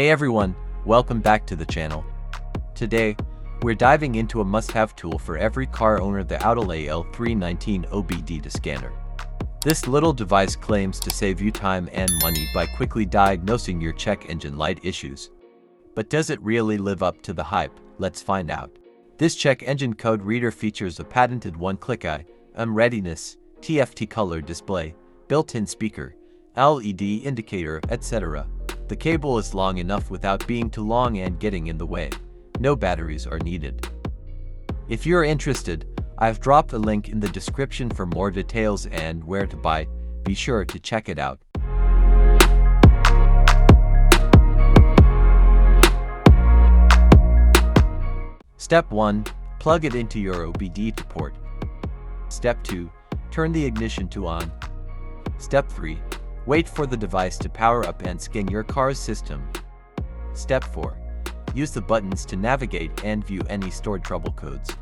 Hey everyone, welcome back to the channel. Today, we're diving into a must-have tool for every car owner, the Autel AL319 OBD2 scanner. This little device claims to save you time and money by quickly diagnosing your check engine light issues. But does it really live up to the hype? Let's find out. This check engine code reader features a patented one-click readiness, TFT color display, built-in speaker, LED indicator, etc. The cable is long enough without being too long and getting in the way. No batteries are needed. If you're interested, I've dropped a link in the description for more details and where to buy. Be sure to check it out. Step 1. Plug it into your OBD2 port. Step 2. Turn the ignition to on. Step 3. Wait for the device to power up and scan your car's system. Step 4. Use the buttons to navigate and view any stored trouble codes.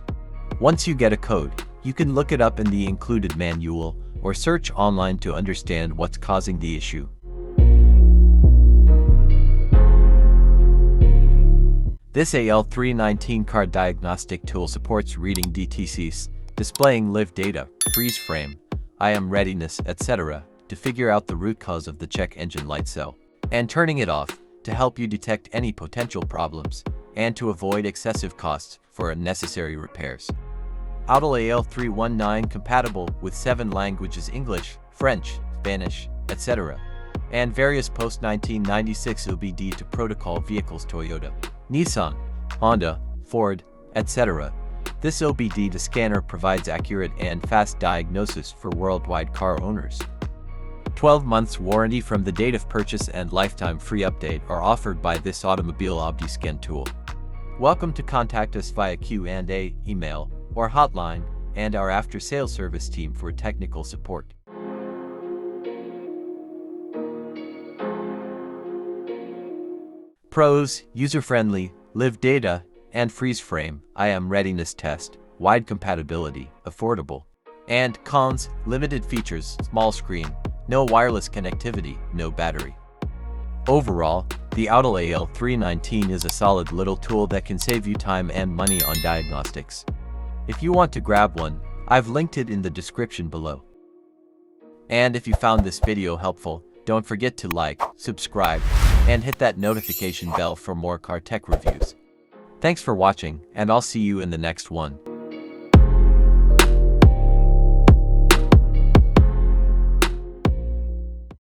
Once you get a code, you can look it up in the included manual or search online to understand what's causing the issue. This AL319 car diagnostic tool supports reading DTCs, displaying live data, freeze frame, IM readiness, etc. to figure out the root cause of the check engine light cell, and turning it off to help you detect any potential problems and to avoid excessive costs for unnecessary repairs. Autel AL319 compatible with 7 languages: English, French, Spanish, etc. and various post-1996 OBD2 protocol vehicles: Toyota, Nissan, Honda, Ford, etc. This OBD2 scanner provides accurate and fast diagnosis for worldwide car owners. 12 months warranty from the date of purchase and lifetime free update are offered by this Automobile OBD scan tool. Welcome to contact us via Q&A, email, or hotline, and our after-sales service team for technical support. Pros: user-friendly, live data, and freeze frame, IM readiness test, wide compatibility, affordable. And cons: limited features, small screen, no wireless connectivity, no battery. Overall, the Autel AL319 is a solid little tool that can save you time and money on diagnostics. If you want to grab one, I've linked it in the description below. And if you found this video helpful, don't forget to like, subscribe, and hit that notification bell for more car tech reviews. Thanks for watching, and I'll see you in the next one.